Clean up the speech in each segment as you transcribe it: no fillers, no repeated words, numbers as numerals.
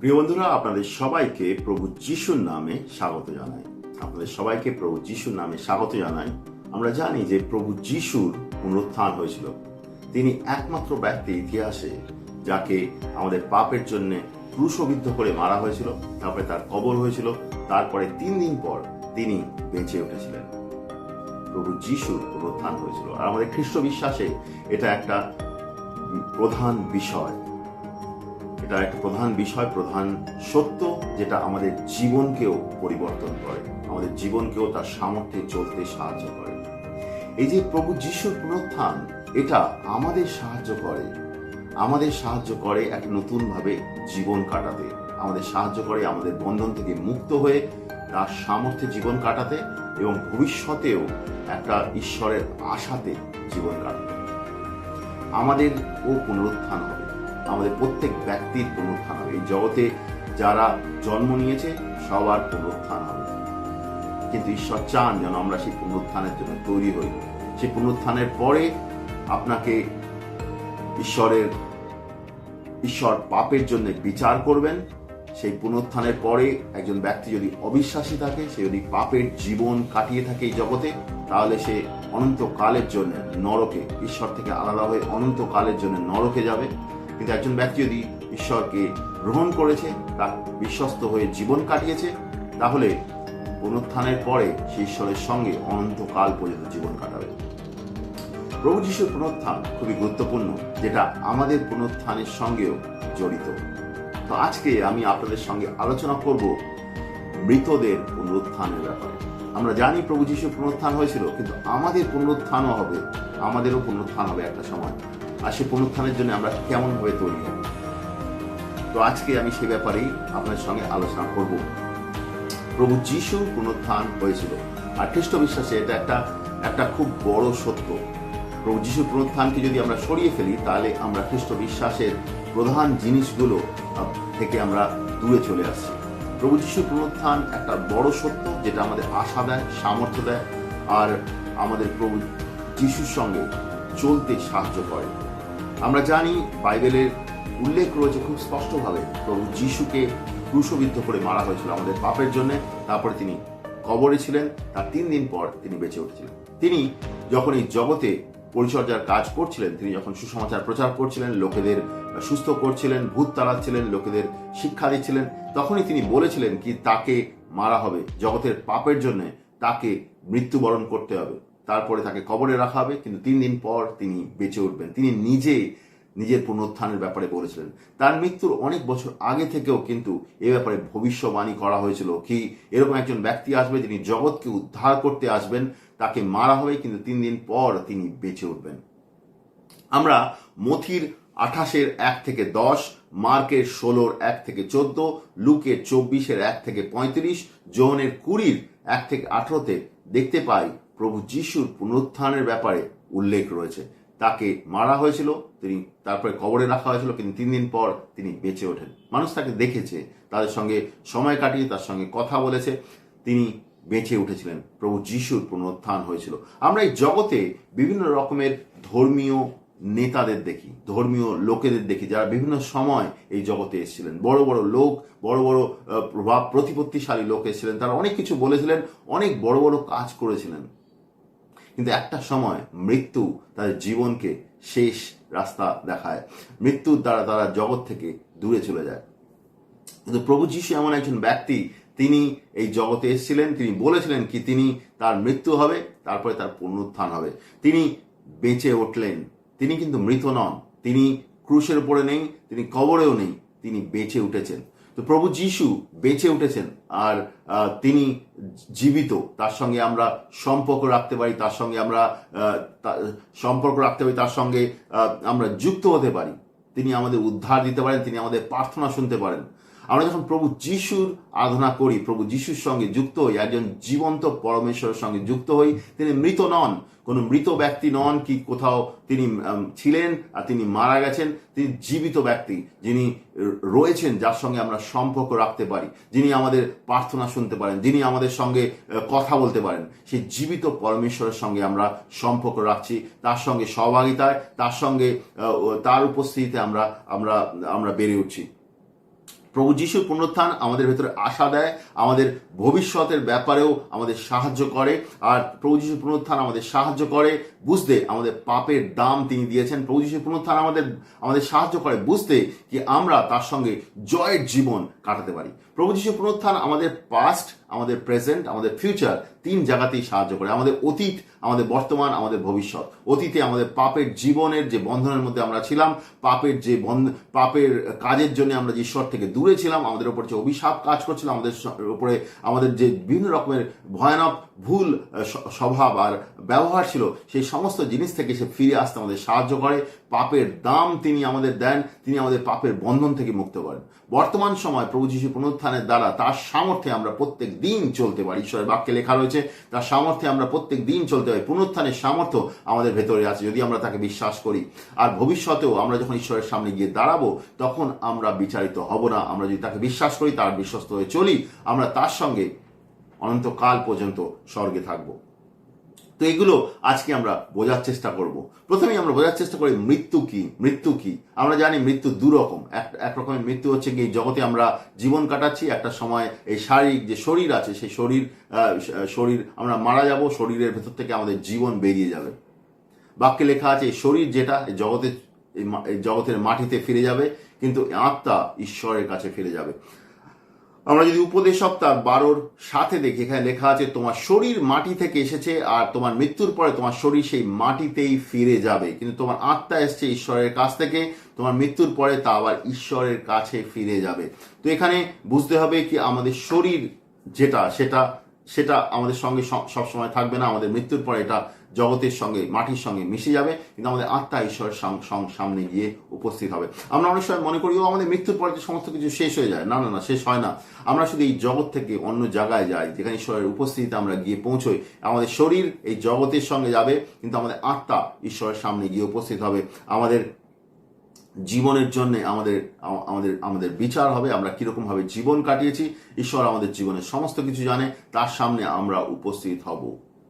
প্রিয় বন্ধুরা, আপনাদের সবাইকে প্রভু যিশুর নামে স্বাগত জানাই। আমরা জানি যে প্রভু যিশুর পুনরুত্থান হয়েছিল। তিনি একমাত্র ব্যক্তি ইতিহাসে যাকে আমাদের পাপের জন্য ক্রুশবিদ্ধ করে মারা হয়েছিল, তারপরে তার কবর হয়েছিল, তারপরে 3 দিন পর তিনি বেঁচে উঠেছিলেন। প্রভু যিশুর পুনরুত্থান হয়েছিল। আর আমাদের খ্রিস্ট বিশ্বাসে এটা একটা প্রধান বিষয়, প্রধান সত্য, যেটা আমাদের জীবনকেও পরিবর্তন করে, আমাদের জীবনকেও তার সামর্থ্যে চলতে সাহায্য করে। এই যে প্রভু যিশুর পুনরুত্থান, এটা আমাদের সাহায্য করে এক নতুন ভাবে জীবন কাটাতে, আমাদের সাহায্য করে আমাদের বন্ধন থেকে মুক্ত হয়ে তার সামর্থ্যে জীবন কাটাতে এবং ভবিষ্যতেও একটা ঈশ্বরের আশাতে জীবন কাটাতে। আমাদেরও পুনরুত্থান হবে, আমাদের প্রত্যেক ব্যক্তির পুনরুত্থান হবে। এই জগতে যারা জন্ম নিয়েছে সবার পুনরুত্থান হবে, কিন্তু ঈশ্বর চান যেন আমরা সেই পুনরুত্থানের জন্য তৈরি হই। সেই পুনরুত্থানের পরে আপনাকে ঈশ্বর পাপের জন্য বিচার করবেন। সেই পুনরুত্থানের পরে একজন ব্যক্তি যদি অবিশ্বাসী থাকে, সে যদি পাপের জীবন কাটিয়ে থাকে এই জগতে, তাহলে সে অনন্তকালের জন্য নরকে, ঈশ্বর থেকে আলাদা হয়ে অনন্তকালের জন্য নরকে যাবে। কিন্তু একজন ব্যক্তি যদি ঈশ্বরকে গ্রহণ করেছে, তার বিশ্বস্ত হয়ে জীবন কাটিয়েছে, তাহলে পুনরুত্থানের পরে সে ঈশ্বরের সঙ্গে অনন্তকাল পর্যন্ত জীবন কাটাবে। প্রভু যিশুর পুনরুত্থান খুবই গুরুত্বপূর্ণ, যেটা আমাদের পুনরুত্থানের সঙ্গেও জড়িত। তো আজকে আমি আপনাদের সঙ্গে আলোচনা করব মৃতদের পুনরুত্থানের ব্যাপারে। আমরা জানি প্রভু যিশুর পুনরুত্থান হয়েছিল, কিন্তু আমাদেরও পুনরুত্থান হবে একটা সময়। আর সেই পুনরুত্থানের জন্য আমরা কেমন ভাবে তৈরি হব, তো আজকে আমি সে ব্যাপারেই আপনাদের সঙ্গে আলোচনা করব। প্রভু যিশুর পুনরুত্থান হয়েছিল, আর খ্রিস্ট বিশ্বাসে এটা একটা খুব বড় সত্য। প্রভু যিশুর পুনরুত্থানকে যদি আমরা সরিয়ে ফেলি, তাহলে আমরা খ্রিস্ট বিশ্বাসের প্রধান জিনিসগুলো থেকে আমরা দূরে চলে আসছি। প্রভু যিশুর পুনরুত্থান একটা বড় সত্য, যেটা আমাদের আশা দেয়, সামর্থ্য দেয়, আর আমাদের প্রভু যিশুর সঙ্গে চলতে সাহায্য করে। আমরা জানি বাইবেলের উল্লেখ রয়েছে খুব স্পষ্টভাবে, প্রভু যিশুকে ক্রুশবিদ্ধ করে মারা হয়েছিল আমাদের পাপের জন্য। তারপরে তিনি কবরে ছিলেন, তার 3 দিন পর তিনি বেঁচে উঠেছিলেন। তিনি যখন এই জগতে পরিচর্যার কাজ করছিলেন, তিনি যখন সুসমাচার প্রচার করছিলেন, লোকেদের সুস্থ করছিলেন, ভূত তাড়াচ্ছিলেন, লোকেদের শিক্ষা দিচ্ছিলেন, তখনই তিনি বলেছিলেন কি তাকে মারা হবে, জগতের পাপের জন্য তাকে মৃত্যুবরণ করতে হবে, তারপরে তাকে কবরে রাখা হবে, কিন্তু 3 দিন পর তিনি বেঁচে উঠবেন। তিনি নিজের পুনরুত্থানের ব্যাপারে বলেছিলেন। তার মৃত্যুর অনেক বছর আগে থেকেও কিন্তু এ ব্যাপারে ভবিষ্যবাণী করা হয়েছিল কি এরকম একজন ব্যক্তি আসবে, যিনি জগৎকে উদ্ধার করতে আসবেন, তাকে মারা হবে, কিন্তু 3 দিন পর তিনি বেঁচে উঠবেন। আমরা মথির 28-এর 1 থেকে 10, মার্কের 16-র 1 থেকে 14, লুকের 24-এর 1 থেকে 35, যোহনের 20-র 1 থেকে 18-তে দেখতে পাই প্রভু যিশুর পুনরুত্থানের ব্যাপারে উল্লেখ রয়েছে। তাকে মারা হয়েছিল, তিনি তারপরে কবরে রাখা হয়েছিল, কিন্তু 3 দিন পর তিনি বেঁচে ওঠেন। মানুষ তাকে দেখেছে, তাদের সঙ্গে সময় কাটিয়ে তার সঙ্গে কথা বলেছে, তিনি বেঁচে উঠেছিলেন। প্রভু যিশুর পুনরুত্থান হয়েছিল। আমরা এই জগতে বিভিন্ন রকমের ধর্মীয় নেতাদের দেখি, ধর্মীয় লোকেদের দেখি, যারা বিভিন্ন সময় এই জগতে এসেছিলেন। বড় বড় লোক, বড় বড় প্রভাব প্রতিপত্তিশালী লোক এসেছিলেন, তারা অনেক কিছু বলেছিলেন, অনেক বড় বড় কাজ করেছিলেন, কিন্তু একটা সময় মৃত্যু তাদের জীবনকে শেষ রাস্তা দেখায়। মৃত্যুর দ্বারা তারা জগৎ থেকে দূরে চলে যায়। কিন্তু প্রভু যিশু এমন একজন ব্যক্তি, তিনি এই জগতে এসেছিলেন, তিনি বলেছিলেন কি তার মৃত্যু হবে, তারপরে তার পুনরুত্থান হবে। তিনি বেঁচে উঠলেন। তিনি কিন্তু মৃত নন, তিনি ক্রুশের উপরে নেই, তিনি কবরেও নেই, তিনি বেঁচে উঠেছেন। তো প্রভু যিশু বেঁচে উঠেছেন, আর তিনি জীবিত। তার সঙ্গে আমরা সম্পর্ক রাখতে পারি, তার সঙ্গে আমরা যুক্ত হতে পারি। তিনি আমাদের উদ্ধার দিতে পারেন, তিনি আমাদের প্রার্থনা শুনতে পারেন। আমরা যখন প্রভু যিশুর আরাধনা করি, প্রভু যিশুর সঙ্গে যুক্ত হই, একজন জীবন্ত পরমেশ্বরের সঙ্গে যুক্ত হই। তিনি মৃত নন, কোনো মৃত ব্যক্তি নন কি কোথাও তিনি ছিলেন আর তিনি মারা গেছেন। তিনি জীবিত ব্যক্তি, যিনি রয়েছেন, যার সঙ্গে আমরা সম্পর্ক রাখতে পারি, যিনি আমাদের প্রার্থনা শুনতে পারেন, যিনি আমাদের সঙ্গে কথা বলতে পারেন। সেই জীবিত পরমেশ্বরের সঙ্গে আমরা সম্পর্ক রাখছি, তার সঙ্গে সহভাগিতায়, তার উপস্থিতিতে আমরা বেড়ে উঠছি। প্রভু যিশুর পুনরুত্থান আমাদের ভেতরে আশা দেয়, আমাদের ভবিষ্যতের ব্যাপারেও আমাদের সাহায্য করে। আর প্রভু যিশুর পুনরুত্থান আমাদের সাহায্য করে বুঝতে আমাদের পাপের দাম তিনি দিয়েছেন। প্রভু যিশুর পুনরুত্থান আমাদের সাহায্য করে বুঝতে কি আমরা তার সঙ্গে জয়ের জীবন কাটাতে পারি। প্রভু যিশুর পুনরুত্থান আমাদের পাস্ট, আমাদের প্রেজেন্ট, আমাদের ফিউচার তিন জায়গাতেই সাহায্য করে। আমাদের অতীত, আমাদের বর্তমান, আমাদের ভবিষ্যৎ। অতীতে আমাদের পাপের জীবনের যে বন্ধনের মধ্যে আমরা ছিলাম, পাপের কাজের জন্য আমরা যে ঈশ্বর থেকে দূরে ছিলাম, আমাদের উপর যে অভিশাপ কাজ করছিল, আমাদের উপরে আমাদের যে বিভিন্ন রকমের ভয়ানক ভুল স্বভাব আর ব্যবহার ছিল, সেই সমস্ত জিনিস থেকে সে ফিরে আসতে আমাদের সাহায্য করে। পাপের দাম তিনি আমাদের দেন, তিনি আমাদের পাপের বন্ধন থেকে মুক্ত করেন। বর্তমান সময় প্রভু যিশু পুনরুত্থানের দ্বারা তার সামর্থ্যে আমরা প্রত্যেক দিন চলতে পারি। ঈশ্বরের বাক্যে লেখা রয়েছে তার সামর্থ্যে আমরা প্রত্যেক দিন চলতে পারি। পুনরুত্থানের সামর্থ্য আমাদের ভেতরে আছে যদি আমরা তাকে বিশ্বাস করি। আর ভবিষ্যতেও আমরা যখন ঈশ্বরের সামনে গিয়ে দাঁড়াবো তখন আমরা বিচারিত হব না। আমরা যদি তাকে বিশ্বাস করি, তার বিশ্বস্ত হয়ে চলি, আমরা তার সঙ্গে অনন্তকাল পর্যন্ত স্বর্গে থাকব। তো এগুলো আজকে আমরা বোঝার চেষ্টা করব। প্রথমেই আমরা বোঝার চেষ্টা করি মৃত্যু কি। আমরা জানি মৃত্যু দুরকম। এক রকমের মৃত্যু হচ্ছে কি জগতে আমরা জীবন কাটাচ্ছি, একটা সময় এই শারীরিক যে শরীর আছে সেই শরীর আমরা মারা যাব, শরীরের ভেতর থেকে আমাদের জীবন বেরিয়ে যাবে। বাক্যে লেখা আছে এই শরীর যেটা এই জগতের মাটিতে ফিরে যাবে, কিন্তু আত্মা ঈশ্বরের কাছে ফিরে যাবে। আমরা যদি উপদেশ সপ্তাহ 12:7 দেখি, এখানে লেখা আছে তোমার শরীর মাটি থেকে এসেছে আর তোমার মৃত্যুর পরে তোমার শরীর সেই মাটিতেই ফিরে যাবে, কিন্তু তোমার আত্মা এসছে ঈশ্বরের কাছ থেকে, তোমার মৃত্যুর পরে তা আবার ঈশ্বরের কাছে ফিরে যাবে। তো এখানে বুঝতে হবে কি আমাদের শরীর যেটা সেটা আমাদের সঙ্গে সবসময় থাকবে না। আমাদের মৃত্যুর পরে এটা জগতের সঙ্গে মাটির সঙ্গে মিশে যাবে, কিন্তু আমাদের আত্মা ঈশ্বরের সামনে গিয়ে উপস্থিত হবে। আমরা অনেক সময় মনে করি আমাদের মৃত্যুর পরে সমস্ত কিছু শেষ হয়ে যায়। না, শেষ হয় না। আমরা শুধু এই জগৎ থেকে অন্য জায়গায় যাই, যেখানে ঈশ্বরের উপস্থিতিতে আমরা গিয়ে পৌঁছই। আমাদের শরীর এই জগতের সঙ্গে যাবে, কিন্তু আমাদের আত্মা ঈশ্বরের সামনে গিয়ে উপস্থিত হবে। আমাদের জীবনের জন্য আমাদের বিচার হবে, আমরা কিরকম ভাবে জীবন কাটিয়েছি। ঈশ্বর আমাদের জীবনের সমস্ত কিছু জানে, তার সামনে আমরা উপস্থিত হব,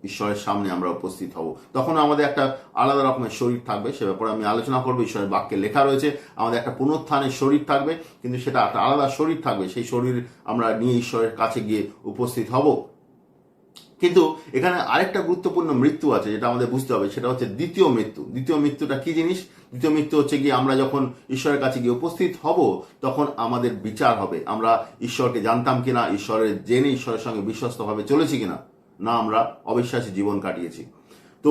ঈশ্বরের সামনে আমরা উপস্থিত হব। তখন আমাদের একটা আলাদা রকমের শরীর থাকবে, সে ব্যাপারে আমি আলোচনা করবো। ঈশ্বরের বাক্যে লেখা রয়েছে আমাদের একটা পুনরুত্থানের শরীর থাকবে, কিন্তু সেটা একটা আলাদা শরীর থাকবে। সেই শরীর আমরা নিয়ে ঈশ্বরের কাছে গিয়ে উপস্থিত হব। কিন্তু এখানে আরেকটা গুরুত্বপূর্ণ মৃত্যু আছে যেটা আমাদের বুঝতে হবে, সেটা হচ্ছে দ্বিতীয় মৃত্যু। দ্বিতীয় মৃত্যুটা কি জিনিস? দ্বিতীয় মৃত্যু হচ্ছে কি আমরা যখন ঈশ্বরের কাছে গিয়ে উপস্থিত হব তখন আমাদের বিচার হবে। আমরা ঈশ্বরকে জানতাম কিনা, জেনে ঈশ্বরের সঙ্গে বিশ্বস্তভাবে চলেছি কিনা, না আমরা অবিশ্বাসী জীবন কাটিয়েছি। তো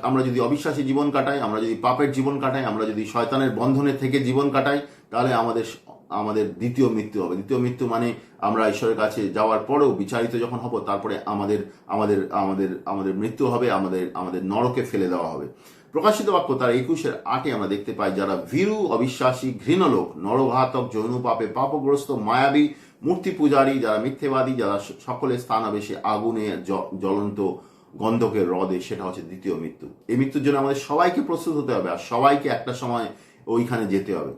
আমরা যদি অবিশ্বাসী জীবন কাটাই, আমরা যদি পাপের জীবন কাটাই, আমরা যদি শয়তানের বন্ধনে থেকে জীবন কাটাই, তাহলে আমাদের দ্বিতীয় মৃত্যু হবে। দ্বিতীয় মৃত্যু মানে আমরা ঈশ্বরের কাছে যাওয়ার পরেও বিচারিত যখন হব, তারপরে আমাদের মৃত্যু হবে, আমাদের নরকে ফেলে দেওয়া হবে। প্রকাশিত বাক্য তার 21:8 আমরা দেখতে পাই, যারা ভীরু, অবিশ্বাসী, ঘৃণলোক, নরঘাতক, যৌন পাপে পাপগ্রস্ত, মায়াবী, মূর্তি পূজারী, যারা মিথ্যেবাদী, যারা সকলে স্থানাবেশে আগুনে জ্বলন্ত গন্ধকের হ্রদে, সেটা হচ্ছে দ্বিতীয় মৃত্যু। এই মৃত্যুর জন্য আমাদের সবাইকে প্রস্তুত হতে হবে, আর সবাইকে একটা সময় ওইখানে যেতে হবে।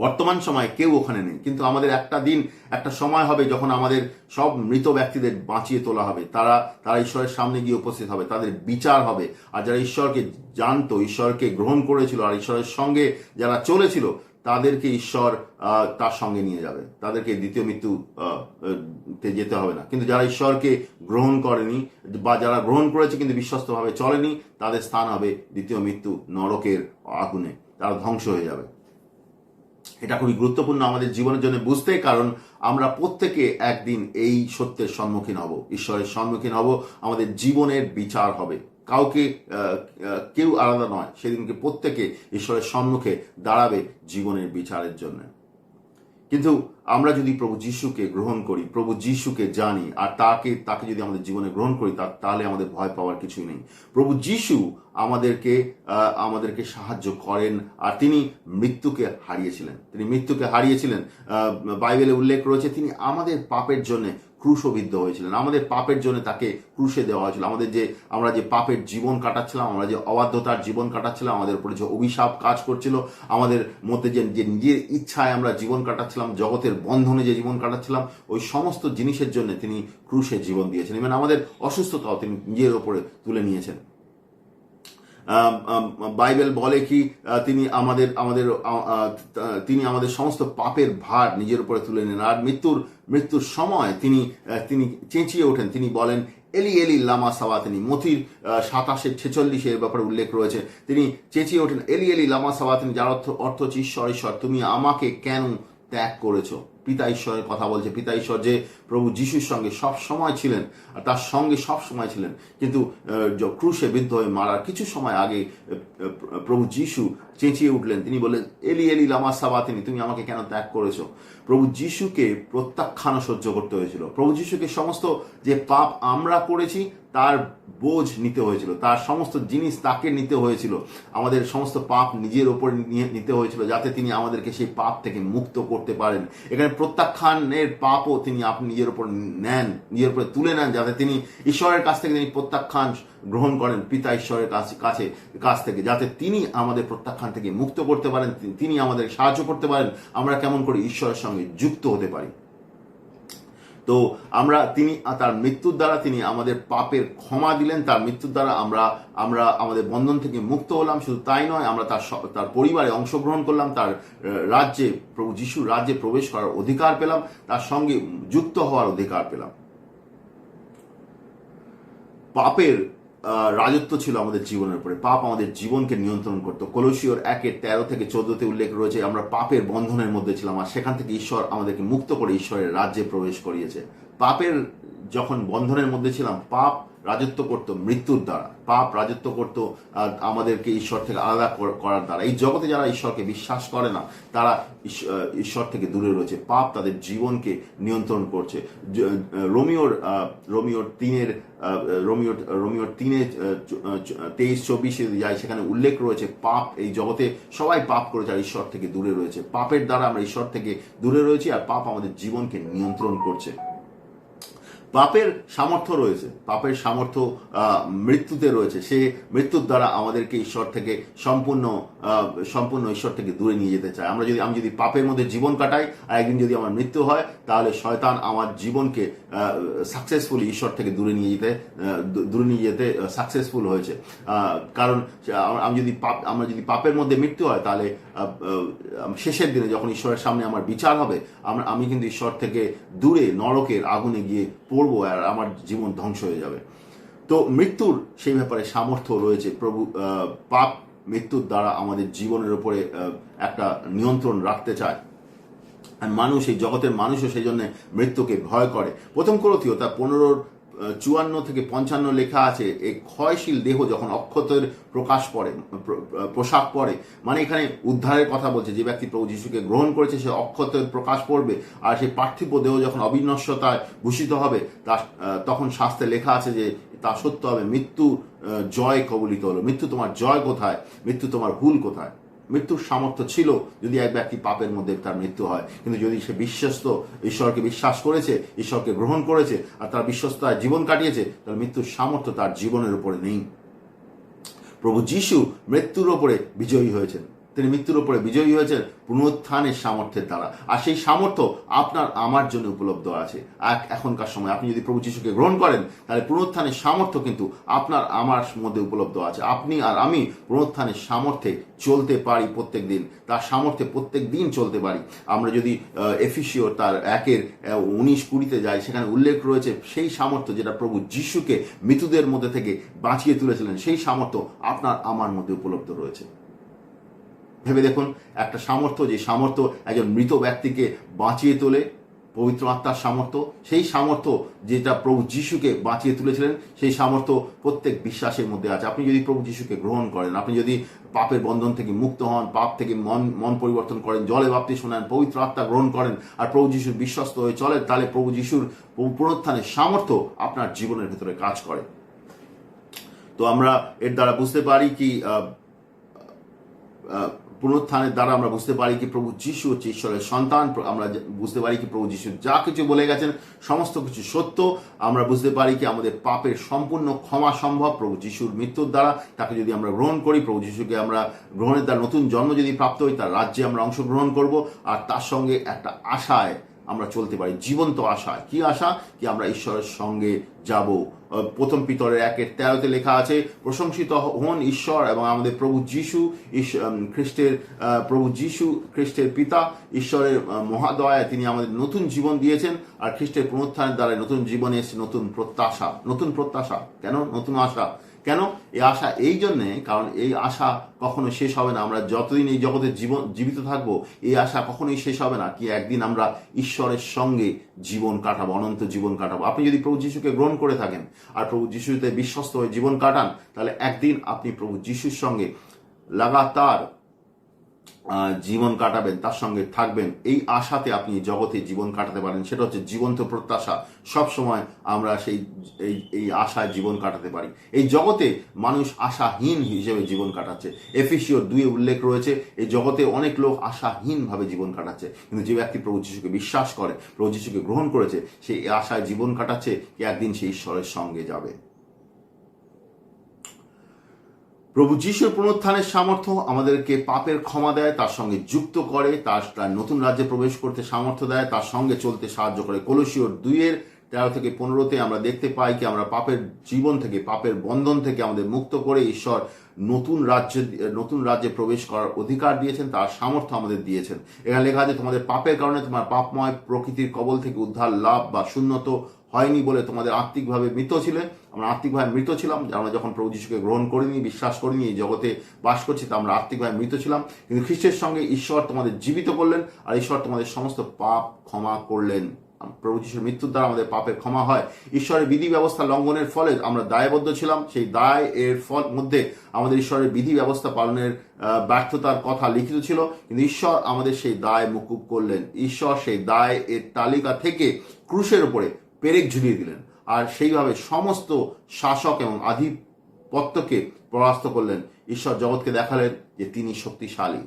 বর্তমান সময় কেউ ওখানে নেই, কিন্তু আমাদের একটা সময় হবে যখন আমাদের সব মৃত ব্যক্তিদের বাঁচিয়ে তোলা হবে। তারা ঈশ্বরের সামনে গিয়ে উপস্থিত হবে, তাদের বিচার হবে। আর যারা ঈশ্বরকে জানতো, ঈশ্বরকে গ্রহণ করেছিল, আর ঈশ্বরের সঙ্গে যারা চলেছিল, তাদেরকে ঈশ্বর তার সঙ্গে নিয়ে যাবে। তাদেরকে দ্বিতীয় মৃত্যুতে যেতে হবে না। কিন্তু যারা ঈশ্বরকে গ্রহণ করেনি বা যারা গ্রহণ করেছে কিন্তু বিশ্বস্তভাবে চলেনি, তাদের স্থান হবে দ্বিতীয় মৃত্যু, নরকের আগুনে। তারা ধ্বংস হয়ে যাবে। এটা খুবই গুরুত্বপূর্ণ আমাদের জীবনের জন্য বুঝতে, কারণ আমরা প্রত্যেকে একদিন এই সত্যের সম্মুখীন হব, ঈশ্বরের সম্মুখীন হব। আমাদের জীবনের বিচার হবে, কেউ আলাদা নয়। সেদিনকে প্রত্যেকে ঈশ্বরের সম্মুখে দাঁড়াবে জীবনের বিচারের জন্য। কিন্তু আমরা যদি প্রভু যিশুকে গ্রহণ করি, প্রভু যিশুকে জানি, আর তাকে যদি আমাদের জীবনে গ্রহণ করি, তাহলে আমাদের ভয় পাওয়ার কিছুই নেই। প্রভু যিশু আমাদেরকে সাহায্য করেন, আর তিনি মৃত্যুকে হারিয়েছিলেন। বাইবেলে উল্লেখ রয়েছে তিনি আমাদের পাপের জন্য ক্রুশবিদ্ধ হয়েছিলেন। আমাদের পাপের জন্য তাকে ক্রুশে দেওয়া হয়েছিল। আমরা যে পাপের জীবন কাটাচ্ছিলাম, আমরা যে অবাধ্যতার জীবন কাটাচ্ছিলাম, আমাদের উপরে যে অভিশাপ কাজ করছিল, আমাদের মধ্যে যে নিজের ইচ্ছায় আমরা জীবন কাটাচ্ছিলাম, জগতের বন্ধনে যে জীবন কাটাচ্ছিলাম, ওই সমস্ত জিনিসের জন্য তিনি ক্রুশে জীবন দিয়েছেন। এবং আমাদের অসুস্থতাও তিনি নিজের ওপরে তুলে নিয়েছেন। বাইবেল বলে কি তিনি আমাদের আমাদের তিনি আমাদের সমস্ত পাপের ভার নিজের উপরে তুলে নেন। আর মৃত্যুর সময় তিনি তিনি চেঁচিয়ে ওঠেন, তিনি বলেন এলি এলি লামা সাবাতানি। মথির 27:46 এর ব্যাপারে উল্লেখ রয়েছে। তিনি চেঁচিয়ে ওঠেন এলি এলি লামা সাবাতানি, যার অর্থ হচ্ছে ঈশ্বর ঈশ্বর তুমি আমাকে কেন ত্যাগ করেছো। পিতা ঈশ্বরের কথা বলছে। পিতা ঈশ্বর যে প্রভু যিশুর সঙ্গে সব সময় ছিলেন আর তার সঙ্গে সব সময় ছিলেন, কিন্তু ক্রুশে বিদ্ধ হয়ে মারার কিছু সময় আগে প্রভু যিশু চেঁচিয়ে উঠলেন, তিনি বললেন এলি এলি লামা সাবাতানি, তুমি আমাকে কেন ত্যাগ করেছো। প্রভু যিশুকে প্রত্যাখ্যানও সহ্য করতে হয়েছিল। প্রভু যিশুকে সমস্ত যে পাপ আমরা করেছি তার বোঝ নিতে হয়েছিল, তার সমস্ত জিনিস তাকে নিতে হয়েছিল, আমাদের সমস্ত পাপ নিজের ওপর নিতে হয়েছিল, যাতে তিনি আমাদেরকে সেই পাপ থেকে মুক্ত করতে পারেন। এখানে প্রত্যাখ্যানের পাপও তিনি আপনি নিজের উপর নেন, নিজের উপরে তুলে নেন, যাতে তিনি ঈশ্বরের কাছ থেকে তিনি প্রত্যাখ্যান গ্রহণ করেন পিতা ঈশ্বরের কাছ থেকে, যাতে তিনি আমাদের প্রত্যাখ্যান থেকে মুক্ত করতে পারেন, তিনি আমাদের সাহায্য করতে পারেন আমরা কেমন করে ঈশ্বরের সঙ্গে যুক্ত হতে পারি। তো তিনি তার মৃত্যুর দ্বারা তিনি আমাদের পাপের ক্ষমা দিলেন। তার মৃত্যুর দ্বারা আমরা আমাদের বন্ধন থেকে মুক্ত হলাম। শুধু তাই নয়, আমরা তার পরিবারে অংশগ্রহণ করলাম, তার রাজ্যে, প্রভু যিশুর রাজ্যে প্রবেশ করার অধিকার পেলাম, তার সঙ্গে যুক্ত হওয়ার অধিকার পেলাম। পাপের রাজত্ব ছিল আমাদের জীবনের উপরে। পাপ আমাদের জীবনকে নিয়ন্ত্রণ করত। কলোসীয়র 1:13-14 উল্লেখ রয়েছে আমরা পাপের বন্ধনের মধ্যে ছিলাম, আর সেখান থেকে ঈশ্বর আমাদেরকে মুক্ত করে ঈশ্বরের রাজ্যে প্রবেশ করিয়েছে। পাপের যখন বন্ধনের মধ্যে ছিলাম, পাপ রাজত্ব করত মৃত্যুর দ্বারা, পাপ রাজত্ব করত আমাদেরকে ঈশ্বর থেকে আলাদা করার দ্বারা। এই জগতে যারা ঈশ্বরকে বিশ্বাস করে না তারা ঈশ্বর থেকে দূরে রয়েছে। পাপ তাদের জীবনকে নিয়ন্ত্রণ করছে। রোমিওর 3:23-24 যায়, সেখানে উল্লেখ রয়েছে পাপ এই জগতে সবাই পাপ করেছে আর ঈশ্বর থেকে দূরে রয়েছে। পাপের দ্বারা আমরা ঈশ্বর থেকে দূরে রয়েছি আর পাপ আমাদের জীবনকে নিয়ন্ত্রণ করছে। পাপের সামর্থ্য রয়েছে, পাপের সামর্থ্য মৃত্যুতে রয়েছে। সে মৃত্যুর দ্বারা আমাদেরকে ঈশ্বর থেকে সম্পূর্ণ ঈশ্বর থেকে দূরে নিয়ে যেতে চায়। আমি যদি পাপের মধ্যে জীবন কাটাই আর একদিন যদি আমার মৃত্যু হয়, তাহলে শয়তান আমার জীবনকে সাকসেসফুলি ঈশ্বর থেকে দূরে নিয়ে যেতে সাকসেসফুল হয়েছে। কারণ আমরা যদি পাপের মধ্যে মৃত্যু হয়, তাহলে শেষের দিনে যখন ঈশ্বরের সামনে আমার বিচার হবে, আমি কিন্তু ঈশ্বর থেকে দূরে নরকের আগুনে গিয়ে পড়বো আর আমার জীবন ধ্বংস হয়ে যাবে। তো মৃত্যুর সেই ব্যাপারে সামর্থ্য রয়েছে। পাপ মৃত্যুর দ্বারা আমাদের জীবনের উপরে একটা নিয়ন্ত্রণ রাখতে চায়। আর মানুষ, এই জগতের মানুষও সেই জন্য মৃত্যুকে ভয় করে। প্রথম কোরিন্থীয় 15:54-55 লেখা আছে, এই ক্ষয়শীল দেহ যখন অক্ষতের পোশাক পরে, মানে এখানে উদ্ধারের কথা বলছে। যে ব্যক্তি প্রভু যিশুকে গ্রহণ করেছে সে অক্ষতের প্রকাশ পড়বে, আর সেই পার্থিব দেহ যখন অবিনশ্বতায় ভূষিত হবে, তখন শাস্ত্রে লেখা আছে যে তা সত্য হবে, মৃত্যু জয় কবলিত হলো। মৃত্যু তোমার জয় কোথায়? মৃত্যু তোমার হুল কোথায়? মৃত্যুর সামর্থ্য ছিল যদি এক ব্যক্তি পাপের মধ্যে তার মৃত্যু হয়, কিন্তু যদি সে ঈশ্বরকে বিশ্বাস করেছে, ঈশ্বরকে গ্রহণ করেছে আর তার বিশ্বস্ততায় জীবন কাটিয়েছে, তাহলে মৃত্যুর সামর্থ্য তার জীবনের উপরে নেই। প্রভু যিশু মৃত্যুর উপরে বিজয়ী হয়েছেন। তিনি মৃত্যুর উপরে বিজয়ী হয়েছেন পুনরুত্থানের সামর্থ্যের দ্বারা। আর সেই সামর্থ্য আপনার আমার জন্য উপলব্ধ আছে এখনকার সময়। আপনি যদি প্রভু যিশুকে গ্রহণ করেন, তাহলে পুনরুত্থানের সামর্থ্য কিন্তু আপনার আমার মধ্যে উপলব্ধ আছে। আপনি আর আমি পুনরুত্থানের সামর্থ্যে চলতে পারি প্রত্যেক দিন, তার সামর্থ্যে প্রত্যেক দিন চলতে পারি। আমরা যদি এফেসীয় তার 1:19-20 যাই, সেখানে উল্লেখ রয়েছে সেই সামর্থ্য যেটা প্রভু যিশুকে মৃতদের মধ্যে থেকে বাঁচিয়ে তুলেছিলেন, সেই সামর্থ্য আপনার আমার মধ্যে উপলব্ধ রয়েছে। ভেবে দেখুন, একটা সামর্থ্য, যে সামর্থ্য একজন মৃত ব্যক্তিকে বাঁচিয়ে তোলে, পবিত্র আত্মার সামর্থ্য, সেই সামর্থ্য যেটা প্রভু যিশুকে বাঁচিয়ে তুলেছিলেন, সেই সামর্থ্য প্রত্যেক বিশ্বাসের মধ্যে আছে। আপনি যদি প্রভু যিশুকে গ্রহণ করেন, আপনি যদি পাপের বন্ধন থেকে মুক্ত হন, পাপ থেকে মন পরিবর্তন করেন, জলে বাপ্তিস্ম নেন, পবিত্র আত্মা গ্রহণ করেন আর প্রভু যিশুর বিশ্বস্ত হয়ে চলেন, তাহলে প্রভু যিশুর পুনরুত্থানের সামর্থ্য আপনার জীবনের ভেতরে কাজ করে। তো আমরা এর দ্বারা বুঝতে পারি কি, পুনরুত্থানের দ্বারা আমরা বুঝতে পারি কি প্রভু যিশু হচ্ছে ঈশ্বরের সন্তান। আমরা বুঝতে পারি কি প্রভু যিশু যা কিছু বলে গেছেন সমস্ত কিছু সত্য। আমরা বুঝতে পারি কি আমাদের পাপের সম্পূর্ণ ক্ষমা সম্ভব প্রভু যিশুর মৃত্যুর দ্বারা। তাকে যদি আমরা গ্রহণ করি, প্রভু যিশুকে আমরা গ্রহণের দ্বারা নতুন জন্ম যদি প্রাপ্ত হই, তার রাজ্যে আমরা অংশগ্রহণ করব আর তার সঙ্গে একটা আশায় আমরা চলতে পারি জীবন্ত আশা। কি আশা? কি আমরা ঈশ্বরের সঙ্গে যাব। প্রথম পিতরের 1:13 লেখা আছে, প্রশংসিত হন ঈশ্বর এবং আমাদের প্রভু যীশু খ্রিস্টের পিতা। ঈশ্বরের মহাদয়ায় তিনি আমাদের নতুন জীবন দিয়েছেন, আর খ্রিস্টের পুনরুত্থানের দ্বারা নতুন জীবনে এসে নতুন প্রত্যাশা। কেন নতুন আশা? কেন এই আশা? এই জন্যে, কারণ এই আশা কখনো শেষ হবে না। আমরা যতদিন এই জগতে জীবিত থাকবো, এই আশা কখনোই শেষ হবে না কি একদিন আমরা ঈশ্বরের সঙ্গে জীবন কাটাবো, অনন্ত জীবন কাটাবো। আপনি যদি প্রভু যীশুকে গ্রহণ করে থাকেন আর প্রভু যীশুতে বিশ্বস্ত হয়ে জীবন কাটান, তাহলে একদিন আপনি প্রভু যীশুর সঙ্গে লাগাতার জীবন কাটাবেন, তার সঙ্গে থাকবেন। এই আশাতে আপনি জগতে জীবন কাটাতে পারেন। সেটা হচ্ছে জীবন্ত প্রত্যাশা। সব সময় আমরা এই আশায় জীবন কাটাতে পারি। এই জগতে মানুষ আশাহীন হিসেবে জীবন কাটাচ্ছে। এফেসীয় 2 উল্লেখ রয়েছে, এই জগতে অনেক লোক আশাহীনভাবে জীবন কাটাচ্ছে। কিন্তু যে ব্যক্তি প্রভু যীশুকে বিশ্বাস করে, প্রভু যীশুকে গ্রহণ করেছে, সে আশায় জীবন কাটাচ্ছে কি একদিন সে ঈশ্বরের সঙ্গে যাবে। প্রভু যীশুর পুনরুত্থানের সামর্থ্য আমাদেরকে পাপের ক্ষমা দেয়, তার সঙ্গে যুক্ত করে, তার নতুন রাজ্যে প্রবেশ করতে সামর্থ্য দেয়, তার সঙ্গে চলতে সাহায্য করে। কলোসীয় 2:13-15 আমরা দেখতে পাই কি আমরা পাপের জীবন থেকে, পাপের বন্ধন থেকে আমাদের মুক্ত করে ঈশ্বর নতুন রাজ্যে প্রবেশ করার অধিকার দিয়েছেন, তার সামর্থ্য আমাদের দিয়েছেন। এখানে লেখা আছে, তোমাদের পাপের কারণে তোমার পাপময় প্রকৃতির কবল থেকে উদ্ধার লাভ বা শূন্যত হয়নি বলে তোমাদের আত্মিকভাবে মৃত ছিলে। আমরা আত্মিকভাবে মৃত ছিলাম, আমরা যখন প্রভু যীশুকে গ্রহণ করিনি, বিশ্বাস করিনি, এই জগতে বাস করছি, তা আমরা আত্মিকভাবে মৃত ছিলাম। কিন্তু খ্রিস্টের সঙ্গে ঈশ্বর তোমাদের জীবিত করলেন, আর ঈশ্বর তোমাদের সমস্ত পাপ ক্ষমা করলেন। প্রভু যীশুর মৃত্যুর দ্বারা আমাদের পাপের ক্ষমা হয়। ঈশ্বরের বিধি ব্যবস্থা লঙ্ঘনের ফলে আমরা দায়বদ্ধ ছিলাম। সেই দায় এর মধ্যে আমাদের ঈশ্বরের বিধি ব্যবস্থা পালনের ব্যর্থতার কথা লিখিত ছিল, কিন্তু ঈশ্বর আমাদের সেই দায় মুকুব করলেন। ঈশ্বর সেই দায় এর তালিকা থেকে ক্রুশের উপরে পেরেক ঝুলিয়ে দিলেন, আর সেইভাবে সমস্ত শাসক এবং আধিপত্যকে পরাস্ত করলেন। ঈশ্বর জগৎকে দেখালেন যে তিনি শক্তিশালী।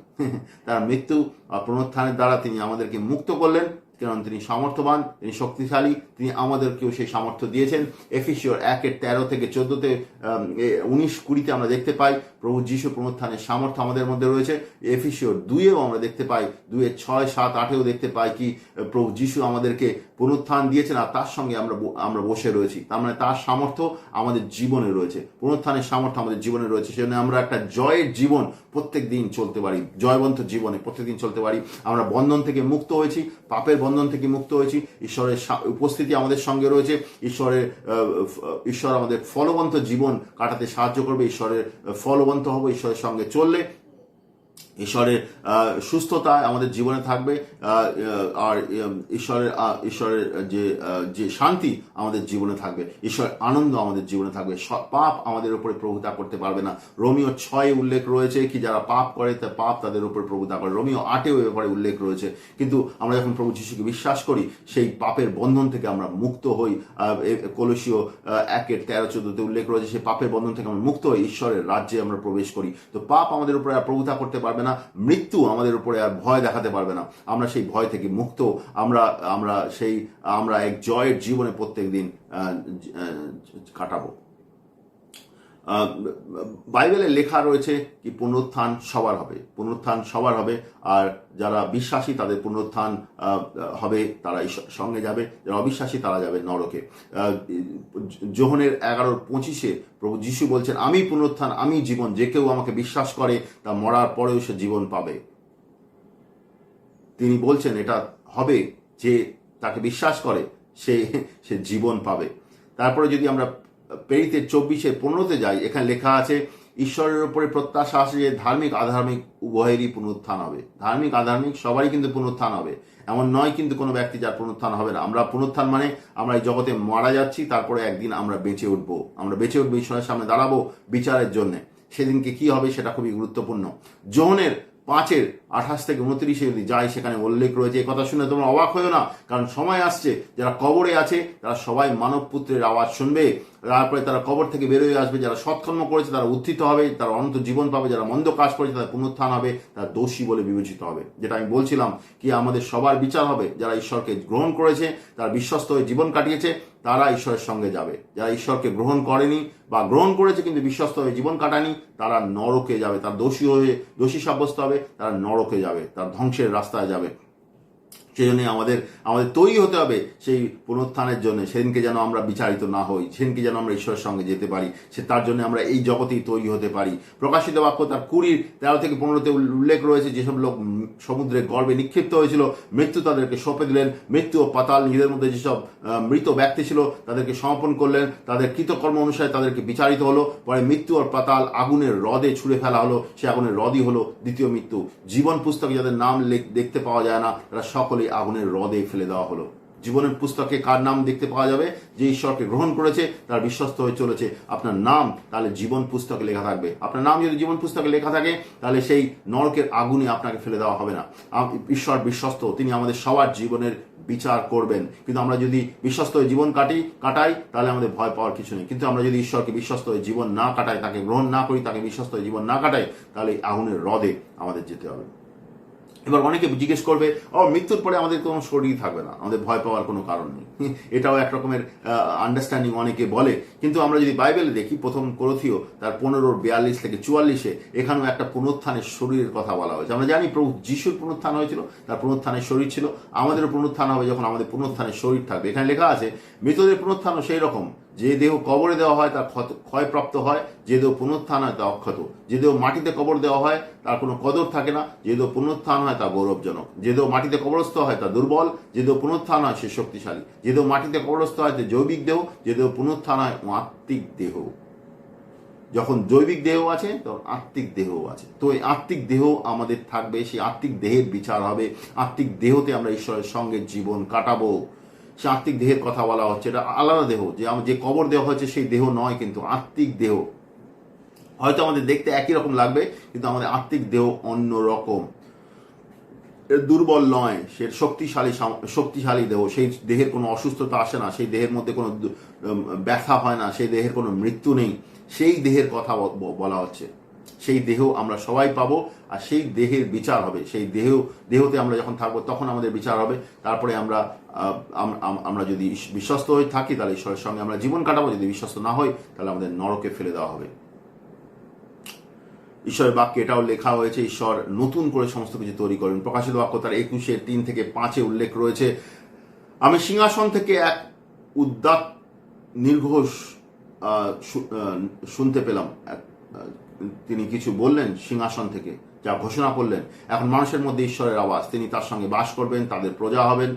তার মৃত্যু আর পুনরুত্থানের দ্বারা তিনি আমাদেরকে মুক্ত করলেন, কারণ তিনি সামর্থ্যবান, তিনি শক্তিশালী, তিনি আমাদেরকেও সেই সামর্থ্য দিয়েছেন। এফেসীয় 1:13-14, 19-20 আমরা দেখতে পাই প্রভু যীশু পুনরুত্থানের সামর্থ্য আমাদের মধ্যে রয়েছে। এফেসীয় 2-এও আমরা দেখতে পাই, 2-6, 7, 8-এও দেখতে পাই কি প্রভু যীশু আমাদেরকে পুনরুত্থান দিয়েছেন, আর তার সঙ্গে আমরা বসে রয়েছি। তার মানে তার সামর্থ্য আমাদের জীবনে রয়েছে, পুনরুত্থানের সামর্থ্য আমাদের জীবনে রয়েছে। সেজন্য আমরা একটা জয়ের জীবন প্রত্যেক দিন চলতে পারি, জয়বন্ত জীবনে প্রত্যেকদিন চলতে পারি। আমরা বন্ধন থেকে মুক্ত হয়েছি, পাপের বন্ধন থেকে মুক্ত হয়েছি। ঈশ্বরের উপস্থিতি আমাদের সঙ্গে রয়েছে। ঈশ্বর আমাদের ফলবন্ত জীবন কাটাতে সাহায্য করবে। ঈশ্বরের ফলবন্ত হব ঈশ্বরের সঙ্গে চললে। ঈশ্বরের সুস্থতা আমাদের জীবনে থাকবে, আর ঈশ্বরের যে শান্তি আমাদের জীবনে থাকবে, ঈশ্বরের আনন্দ আমাদের জীবনে থাকবে। পাপ আমাদের উপরে প্রভুতা করতে পারবে না। রোমিও 6 উল্লেখ রয়েছে কি যারা পাপ করে তা পাপ তাদের উপরে প্রভুতা করে। রোমিও 8-এও এ ব্যাপারে উল্লেখ রয়েছে। কিন্তু আমরা যখন প্রভু যীশুকে বিশ্বাস করি, সেই পাপের বন্ধন থেকে আমরা মুক্ত হই। কলোসীয় 1:13-14 উল্লেখ রয়েছে, সেই পাপের বন্ধন থেকে আমরা মুক্ত হই, ঈশ্বরের রাজ্যে আমরা প্রবেশ করি। তো পাপ আমাদের উপরে আর প্রভুতা করতে পারবে না, মৃত্যু আমাদের উপরে আর ভয় দেখাতে পারবে না। আমরা সেই ভয় থেকে মুক্ত। আমরা এক জয়ের জীবনে প্রত্যেক দিন কাটাবো। বাইবেলে লেখা রয়েছে কি পুনরুত্থান সবার হবে, আর যারা বিশ্বাসী তাদের পুনরুত্থান হবে, তারা ঈশ্বরের সঙ্গে যাবে। যারা অবিশ্বাসী তারা যাবে নরকে। যোহনের 11:25 প্রভু যীশু বলছেন, আমি পুনরুত্থান, আমি জীবন, যে কেউ আমাকে বিশ্বাস করে তা মরার পরেও সে জীবন পাবে। তিনি বলছেন এটা হবে, যে তাকে বিশ্বাস করে সে জীবন পাবে। তারপরে যদি আমরা প্রেরিত 24:15 যাই, এখানে লেখা আছে ঈশ্বরের উপরে প্রত্যাশা আছে যে ধার্মিক আধার্মিক উভয়েরই পুনরুত্থান হবে। ধার্মিক আধার্মিক সবারই কিন্তু পুনরুত্থান হবে, এমন নয় কিন্তু কোনো ব্যক্তি যার পুনরুত্থান হবে না। আমরা পুনরুত্থান মানে আমরা এই জগতে মারা যাচ্ছি, তারপরে একদিন আমরা বেঁচে উঠবো ঈশ্বরের সামনে দাঁড়াবো বিচারের জন্য। সেদিনকে কি হবে সেটা খুবই গুরুত্বপূর্ণ। যোহনের 5:28-29 যদি যাই, সেখানে উল্লেখ রয়েছে। এই কথা শুনে তোমরা অবাক হয়েও না, কারণ সময় আসছে যারা কবরে আছে তারা সবাই মানব পুত্রের আওয়াজ শুনবে, তারপরে তারা কবর থেকে বেরোয় আসবে। যারা সৎকর্ম করেছে তারা উত্থিত হবে, তারা অনন্ত জীবন পাবে। যারা মন্দ কাজ করেছে তাদের পুনরুত্থান হবে, তারা দোষী বলে বিবেচিত হবে। যেটা আমি বলছিলাম কি আমাদের সবার বিচার হবে। যারা ঈশ্বরকে গ্রহণ করেছে, তারা বিশ্বস্ত হয়ে জীবন কাটিয়েছে, তারা ঈশ্বরের সঙ্গে যাবে। যারা ঈশ্বরকে গ্রহণ করেনি বা গ্রহণ করেছে কিন্তু বিশ্বস্ত হয়ে জীবন কাটায়নি, তারা নরকে যাবে। তারা দোষী সাব্যস্ত হবে, তারা নরকে যাবে, তার ধ্বংসের রাস্তায় যাবে। সেজন্য আমাদের তৈরি হতে হবে সেই পুনরুত্থানের জন্য। সেদিনকে যেন আমরা বিচারিত না হই, সেদিনকে যেন আমরা ঈশ্বরের সঙ্গে যেতে পারি, তার জন্য আমরা এই জগতেই তৈরি হতে পারি। প্রকাশিত বাক্য তার 20:13-15 উল্লেখ রয়েছে, যেসব লোক সমুদ্রের গর্ভে নিক্ষিপ্ত হয়েছিল, মৃত্যু তাদেরকে সঁপে দিলেন। মৃত্যু ও পাতাল নিজেদের মধ্যে যেসব মৃত ব্যক্তি ছিল তাদেরকে সমর্পণ করলেন, তাদের কৃতকর্ম অনুসারে তাদেরকে বিচারিত হলো। পরে মৃত্যু আর পাতাল আগুনের হ্রদে ছুঁড়ে ফেলা হলো, সে আগুনের হ্রদই হলো দ্বিতীয় মৃত্যু। জীবন পুস্তকে যাদের নাম দেখতে পাওয়া যায় না, তারা সকলে আগুনের হ্রদে ফেলে দেওয়া হলো। জীবনের পুস্তকে কার নাম দেখতে পাওয়া যাবে? যে ঈশ্বরকে গ্রহণ করেছে, তার বিশ্বস্ত হয়ে চলেছে। আপনার নাম তাহলে জীবন পুস্তকে লেখা থাকবে। আপনার নাম যদি জীবন পুস্তকে লেখা থাকে, তাহলে সেই নরকের আগুনে আপনাকে ফেলে দেওয়া হবে না। ঈশ্বর বিশ্বস্ত, তিনি আমাদের সবার জীবনের বিচার করবেন। কিন্তু আমরা যদি বিশ্বস্ত হয়ে জীবন কাটাই, তাহলে আমাদের ভয় পাওয়ার কিছু নেই। কিন্তু আমরা যদি ঈশ্বরকে বিশ্বস্ত হয়ে জীবন না কাটাই, তাকে গ্রহণ না করি, তাকে বিশ্বস্ত হয়ে জীবন না কাটাই, তাহলে আগুনের হ্রদে আমাদের যেতে হবে। এবার অনেকে জিজ্ঞেস করবে, মৃত্যুর পরে আমাদের কোনো শরীর থাকবে না, আমাদের ভয় পাওয়ার কোনো কারণ নেই। এটাও এক রকমের আন্ডারস্ট্যান্ডিং অনেকে বলে। কিন্তু আমরা যদি বাইবেলে দেখি, প্রথম কোরিন্থীয় তার 15:42-44, এখানেও একটা পুনরুত্থানের শরীরের কথা বলা হয়েছে। আমরা জানি প্রভু যিশুর পুনরুত্থান হয়েছিল, তার পুনরুত্থানের শরীর ছিল। আমাদেরও পুনরুত্থান হবে যখন আমাদের পুনরুত্থানের শরীর থাকবে। এখানে লেখা আছে মৃতদের পুনরুত্থানও সেই রকম, যে দেহ কবরে দেওয়া হয় তার ক্ষয়প্রাপ্ত হয়, যে দেহ পুনরুত্থান হয় তা অক্ষত। যে দেহ মাটিতে কবর দেওয়া হয় তার কোনো কদর থাকে না, যে দেহ পুনরুত্থান হয় তা গৌরবজনক। যে দেহ মাটিতে কবরস্থ হয় তা দুর্বল, যে দেহ পুনরুত্থান হয় সে শক্তিশালী। যে দেহ মাটিতে কবরস্থ হয় তা জৈবিক দেহ, যে দেহ পুনরুত্থান হয় আত্মিক দেহ। যখন জৈবিক দেহ আছে তখন আত্মিক দেহও আছে। তো এই আত্মিক দেহ আমাদের থাকবে, সেই আত্মিক দেহের বিচার হবে। আত্মিক দেহতে আমরা ঈশ্বরের সঙ্গে জীবন কাটাবো। সে আত্মিক দেহের কথা বলা হচ্ছে, এটা আলাদা দেহ। যে কবর দেওয়া হয়েছে সেই দেহ নয়, কিন্তু আত্মিক দেহ। হয়তো আমাদের দেখতে একই রকম লাগবে, কিন্তু আমাদের আত্মিক দেহ অন্য রকম। দুর্বল নয়, সে শক্তিশালী দেহ। সেই দেহের কোনো অসুস্থতা আসে না, সেই দেহের মধ্যে কোনো ব্যথা হয় না, সেই দেহের কোনো মৃত্যু নেই। সেই দেহের কথা বলা হচ্ছে। সেই দেহ আমরা সবাই পাবো, আর সেই দেহের বিচার হবে। সেই দেহতে আমরা যখন থাকবো তখন আমাদের বিচার হবে। তারপরে আমরা যদি বিশ্বস্ত হয়ে থাকি, তাহলে ঈশ্বরের সঙ্গে আমরা জীবন কাটাবো। যদি বিশ্বস্ত না হই, তাহলে আমাদের নরকে ফেলে দেওয়া হবে। ঈশ্বরের বাক্যে এটাও লেখা হয়েছে, ঈশ্বর নতুন করে সমস্ত কিছু তৈরি করেন। প্রকাশিত বাক্য তার 21:3-5 উল্লেখ রয়েছে, আমি সিংহাসন থেকে এক উদ্দাত নির্ঘোষ শুনতে পেলাম। তিনি কিছু বললেন সিংহাসন থেকে, যা ঘোষণা করলেন, এখন মানুষের মধ্যে ঈশ্বরের আওয়াজ। তিনি তার সঙ্গে বাস করবেন, তাদের প্রজা হবেন,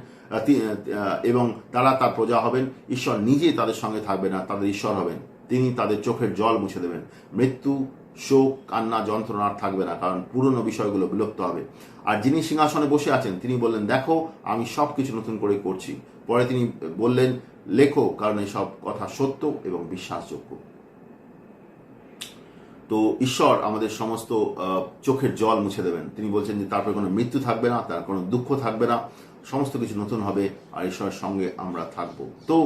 এবং তারা তার প্রজা হবেন। ঈশ্বর নিজেই তাদের সঙ্গে থাকবেন না, তাদের ঈশ্বর হবেন। তিনি তাদের চোখের জল মুছে দেবেন। মৃত্যু, শোক, কান্না, যন্ত্রণা আর থাকবে না, কারণ পুরনো বিষয়গুলো বিলুপ্ত হবে। আর যিনি সিংহাসনে বসে আছেন তিনি বললেন, দেখো আমি সব কিছু নতুন করে করছি। পরে তিনি বললেন, লেখো, কারণ এসব কথা সত্য এবং বিশ্বাসযোগ্য। তো ঈশ্বর আমাদের সমস্ত চোখের জল মুছে দেবেন। তিনি বলছেন যে তারপরে কোনো মৃত্যু থাকবে না, তার কোনো দুঃখ থাকবে না, সমস্ত কিছু নতুন হবে, আর ঈশ্বরের সঙ্গে আমরা থাকবো। তো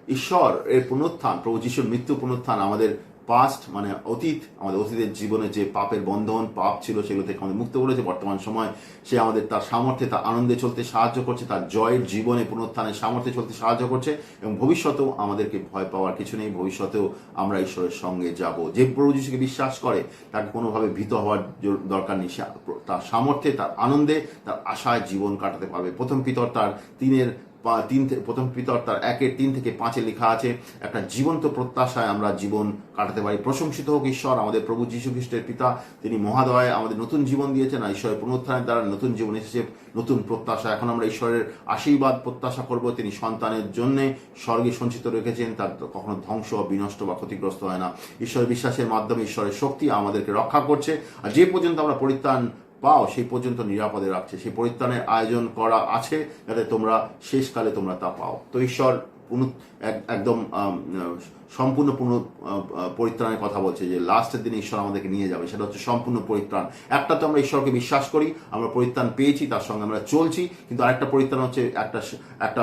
ঈশ্বর এর পুনরুত্থান, প্রভু যিশুর মৃত্যু পুনরুত্থান আমাদের পাস্ট মানে অতীত, আমাদের অতীতের জীবনে যে পাপের বন্ধন, পাপ ছিল, সেগুলো থেকে আমাদের মুক্ত করেছে। বর্তমান সময় সে আমাদের তার সামর্থ্যে, তার আনন্দে চলতে সাহায্য করছে, তার জয়ের জীবনে পুনরুত্থানের সামর্থ্যে চলতে সাহায্য করছে। এবং ভবিষ্যতেও আমাদেরকে ভয় পাওয়ার কিছু নেই। ভবিষ্যতেও আমরা ঈশ্বরের সঙ্গে যাব। যে প্রভু যিশুকে বিশ্বাস করে তাকে কোনোভাবে ভীত হওয়ার দরকার নেই। তার সামর্থ্যে, তার আনন্দে, তার আশায় জীবন কাটাতে পারবে। প্রথম পিতর তার 1:3-5 লেখা আছে, একটা জীবন্ত প্রত্যাশায় আমরা জীবন কাটাতে পারি। প্রশংসিত হোক ঈশ্বর, আমাদের প্রভু যীশু খ্রিস্টের পিতা। তিনি মহাদয় আমাদের নতুন জীবন দিয়েছেন, আর ঈশ্বরের পুনরুত্থানের দ্বারা নতুন জীবন এসেছে, নতুন প্রত্যাশা। এখন আমরা ঈশ্বরের আশীর্বাদ প্রত্যাশা করব। তিনি সন্তানের জন্য স্বর্গে সঞ্চিত রেখেছেন, তার কখনো ধ্বংস, বিনষ্ট বা ক্ষতিগ্রস্ত হয় না। ঈশ্বরের বিশ্বাসের মাধ্যমে ঈশ্বরের শক্তি আমাদেরকে রক্ষা করছে, আর যে পর্যন্ত আমরা পরিত্রাণ পাও সেই পর্যন্ত নিরাপদে রাখছে। সেই পরিত্রাণের আয়োজন করা আছে, যাতে তোমরা শেষকালে তোমরা তা পাও। তো ঈশ্বর একদম সম্পূর্ণ পরিত্রাণের কথা বলছে, যে লাস্টের দিনে ঈশ্বর আমাদেরকে নিয়ে যাবে, সেটা হচ্ছে সম্পূর্ণ পরিত্রাণ। একটা তো আমরা ঈশ্বরকে বিশ্বাস করি, আমরা পরিত্রাণ পেয়েছি, তার সঙ্গে আমরা চলছি। কিন্তু আরেকটা পরিত্রাণ হচ্ছে একটা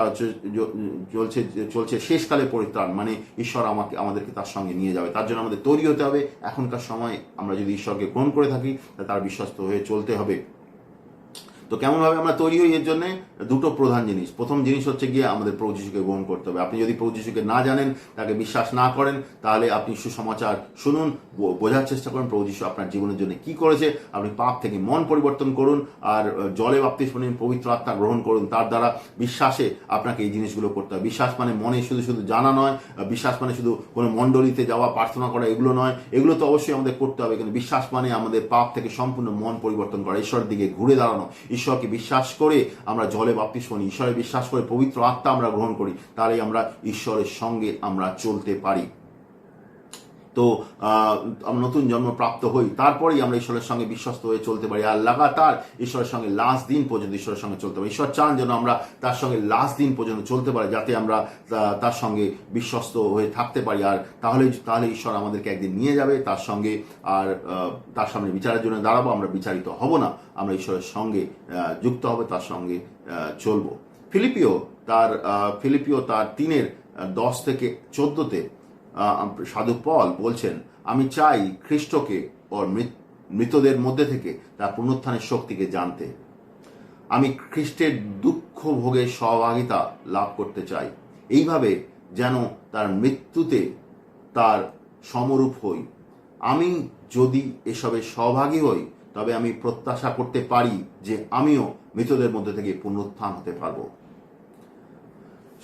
চলছে শেষকালে পরিত্রাণ, মানে ঈশ্বর আমাদেরকে তার সঙ্গে নিয়ে যাবে। তার জন্য আমাদের তৈরি হতে হবে। এখনকার সময় আমরা যদি ঈশ্বরকে গ্রহণ করে থাকি, তার বিশ্বস্ত হয়ে চলতে হবে। তো কেমনভাবে আমরা তৈরি হই এর জন্য দুটো প্রধান জিনিস। প্রথম জিনিস হচ্ছে গিয়ে আমাদের প্রভু যিশুকে গ্রহণ করতে হবে। আপনি যদি প্রভু যিশুকে না জানেন, তাকে বিশ্বাস না করেন, তাহলে আপনি সুসমাচার শুনুন, বোঝার চেষ্টা করুন প্রভু যিশু আপনার জীবনের জন্য কি করেছে। আপনি পাপ থেকে মন পরিবর্তন করুন, আর জলে বাপ্তিস্ম নিন, পবিত্র আত্মা গ্রহণ করুন। তার দ্বারা বিশ্বাসে আপনাকে এই জিনিসগুলো করতে হবে। বিশ্বাস মানে মনে শুধু শুধু জানা নয়, বিশ্বাস মানে শুধু কোনো মণ্ডলীতে যাওয়া, প্রার্থনা করা, এগুলো নয়। এগুলো তো অবশ্যই আমাদের করতে হবে, কিন্তু বিশ্বাস মানে আমাদের পাপ থেকে সম্পূর্ণ মন পরিবর্তন করা, ঈশ্বরের দিকে ঘুরে দাঁড়ানো। ঈশ্বরকে বিশ্বাস করে আমরা জলে বাপ্তিস্ম নিই, ঈশ্বরে বিশ্বাস করে পবিত্র আত্মা আমরা গ্রহণ করি, তাহলেই আমরা ঈশ্বরের সঙ্গে আমরা চলতে পারি। তো আমরা নতুন জন্ম প্রাপ্ত হই, তারপরেই আমরা ঈশ্বরের সঙ্গে বিশ্বস্ত হয়ে চলতে পারি। আর লাগাতার ঈশ্বরের সঙ্গে লাস্ট দিন পর্যন্ত ঈশ্বরের সঙ্গে চলতে পারি। ঈশ্বর চান যেন আমরা তার সঙ্গে লাস্ট দিন পর্যন্ত চলতে পারি, যাতে আমরা তার সঙ্গে বিশ্বস্ত হয়ে থাকতে পারি। আর তাহলে ঈশ্বর আমাদেরকে একদিন নিয়ে যাবে তার সঙ্গে, আর তার সামনে বিচারের জন্য দাঁড়াবো। আমরা বিচারিত হব না, আমরা ঈশ্বরের সঙ্গে যুক্ত হবে, তার সঙ্গে চলবো। ফিলিপিও তার 3:10 থেকে 14 সাধু পল বলছেন, আমি চাই খ্রিস্টকে ওর মৃতদের মধ্যে থেকে তার পুনরুত্থানের শক্তিকে জানতে। আমি খ্রিস্টের দুঃখ ভোগের সহভাগিতা লাভ করতে চাই, এইভাবে যেন তার মৃত্যুতে তার সমরূপ হই। আমি যদি এসবের সহভাগী হই, তবে আমি প্রত্যাশা করতে পারি যে আমিও মৃতদের মধ্যে থেকে পুনরুত্থান হতে পারবো।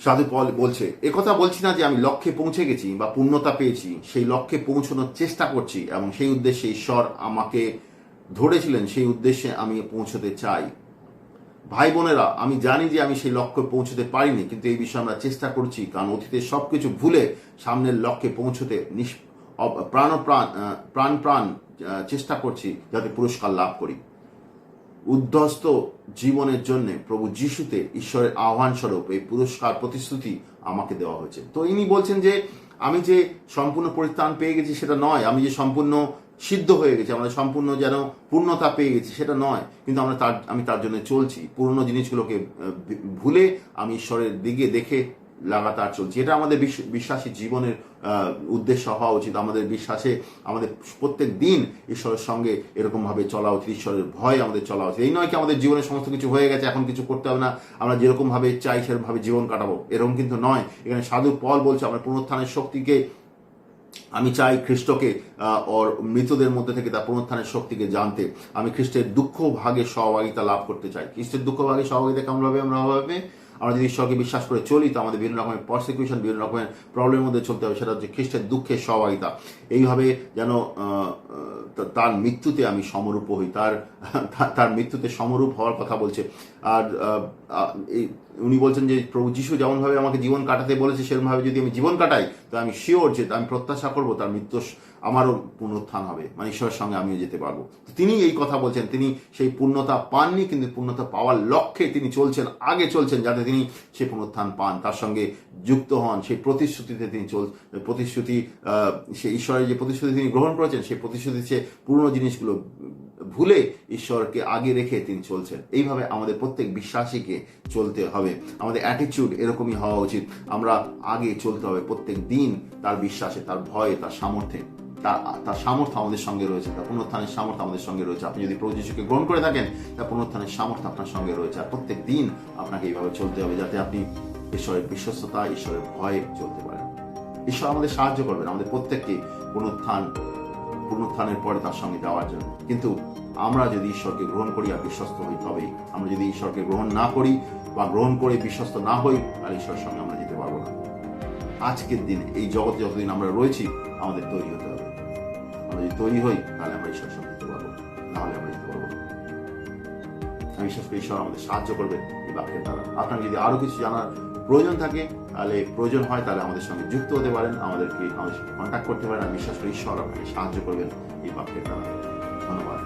সাধু পল বলছে, একথা বলছি না যে আমি লক্ষ্যে পৌঁছে গেছি বা পূর্ণতা পেয়েছি, সেই লক্ষ্যে পৌঁছানোর চেষ্টা করছি, এবং সেই উদ্দেশ্যে ঈশ্বর আমাকে ধরেছিলেন, সেই উদ্দেশ্যে আমি পৌঁছতে চাই। ভাই বোনেরা, আমি জানি যে আমি সেই লক্ষ্যে পৌঁছতে পারিনি, কিন্তু এই বিষয়ে আমরা চেষ্টা করছি, কারণ অতীতের সবকিছু ভুলে সামনের লক্ষ্যে পৌঁছতে প্রাণ চেষ্টা করছি, যাতে পুরস্কার লাভ করি। উদ্ধস্ত জীবনের জন্য প্রভু যিশুতে ঈশ্বরের আহ্বান স্বরূপ এই পুরস্কার প্রতিশ্রুতি আমাকে দেওয়া হয়েছে। তো ইনি বলছেন যে আমি যে সম্পূর্ণ পরিত্রাণ পেয়ে গেছি সেটা নয়, আমি যে সম্পূর্ণ সিদ্ধ হয়ে গেছি, আমরা সম্পূর্ণ যেন পূর্ণতা পেয়ে গেছি সেটা নয়, কিন্তু আমি তার জন্য চলছি। পুরনো জিনিসগুলোকে ভুলে আমি ঈশ্বরের দিকে দেখে লাগাতার চলছি। এটা আমাদের বিশ্বাসী জীবনের উদ্দেশ্য হওয়া উচিত। আমাদের বিশ্বাসে আমাদের প্রত্যেক দিন ঈশ্বরের সঙ্গে এরকমভাবে চলা উচিত, ঈশ্বরের ভয় আমাদের চলা উচিত। এই নয় কি আমাদের জীবনে সমস্ত কিছু হয়ে গেছে, এখন কিছু করতে হবে না, আমরা যেরকমভাবে চাই সেরকমভাবে জীবন কাটাবো, এরকম কিন্তু নয়। এখানে সাধু পল বলছে, আমরা পুনরুত্থানের শক্তিকে, আমি চাই খ্রিস্টকে ওর মৃতদের মধ্যে থেকে তার পুনরুত্থানের শক্তিকে জানতে। আমি খ্রিস্টের দুঃখ ভাগের সহভাগিতা লাভ করতে চাই। খ্রিস্টের দুঃখ ভাগের সহভাগিতা কেমনভাবে আমরা হবে? আমরা যদি ঈশ্বরকে বিশ্বাস করে চলি, তো আমাদের বিভিন্ন রকমের প্রসিকিউশন, বিভিন্ন রকমের প্রবলেমের মধ্যে চলতে হবে। সেটা হচ্ছে খ্রিস্টের দুঃখের সহভাগিতা। এইভাবে যেন তার মৃত্যুতে আমি সমরূপ হই, তার মৃত্যুতে সমরূপ হওয়ার কথা বলছে। আর উনি বলছেন যে প্রভু যিশু যেমনভাবে আমাকে জীবন কাটাতে বলেছে, সেরকমভাবে যদি আমি জীবন কাটাই, তো আমি শিওর যে আমি প্রত্যাশা করবো তার মৃত্যু আমারও পুনরুত্থান হবে, মানে ঈশ্বরের সঙ্গে আমিও যেতে পারবো। তিনি এই কথা বলছেন, তিনি সেই পূর্ণতা পাননি, কিন্তু পূর্ণতা পাওয়ার লক্ষ্যে তিনি চলছেন, আগে চলছেন, যাতে তিনি সেই পুনরুত্থান পান, তার সঙ্গে যুক্ত হন। সেই প্রতিশ্রুতিতে তিনি সেই ঈশ্বরের যে প্রতিশ্রুতি তিনি গ্রহণ করেছেন, সেই প্রতিশ্রুতি সে পুরনো জিনিসগুলো ভুলে ঈশ্বরকে আগে রেখে তিনি চলছেন। এইভাবে আমাদের প্রত্যেক বিশ্বাসীকে চলতে হবে। আমাদের অ্যাটিটিউড এরকমই হওয়া উচিত। আমরা আগে চলতে হবে প্রত্যেক দিন তার বিশ্বাসে, তার ভয়ে, তার সামর্থ্যে। তার সামর্থ্য আমাদের সঙ্গে রয়েছে, তার পুনরুত্থানের সামর্থ্য আমাদের সঙ্গে রয়েছে। আপনি যদি প্রভু যিশুকে গ্রহণ করে থাকেন, তার পুনরুত্থানের সামর্থ্য আপনার সঙ্গে রয়েছে। আর প্রত্যেক দিন আপনাকে এইভাবে চলতে হবে, যাতে আপনি ঈশ্বরের বিশ্বস্ততা, ঈশ্বরের ভয়ে চলতে পারেন। ঈশ্বর আমাদের সাহায্য করবেন, আমাদের প্রত্যেককে পুনরুত্থানের পরে তার সঙ্গে যাওয়ার জন্য। কিন্তু আমরা যদি ঈশ্বরকে গ্রহণ করি আর বিশ্বস্ত হই, তবেই। আমরা যদি ঈশ্বরকে গ্রহণ না করি বা গ্রহণ করে বিশ্বস্ত না হই, আর ঈশ্বরের সঙ্গে আমরা যেতে পারবো না। আজকের দিনে এই জগতে যতদিন আমরা রয়েছি, আমাদের তৈরি হতে হবে। আমরা যদি তৈরি হই, তাহলে আমরা ঈশ্বরের সঙ্গে যেতে পারবো, নাহলে আমরা যেতে পারবো না। আমি বিশ্বাস করি ঈশ্বর আমাদের সাহায্য করবেন এই বাক্যের দ্বারা। আপনার যদি আরো কিছু জানার প্রয়োজন থাকে, তাহলে প্রয়োজন হয়, তাহলে আমাদের সঙ্গে যুক্ত হতে পারেন, আমাদের সাথে কন্ট্যাক্ট করতে পারেন। আমি বিশ্বাস করি ঈশ্বর আপনাকে সাহায্য করবেন এই বাক্যের দ্বারা। ধন্যবাদ।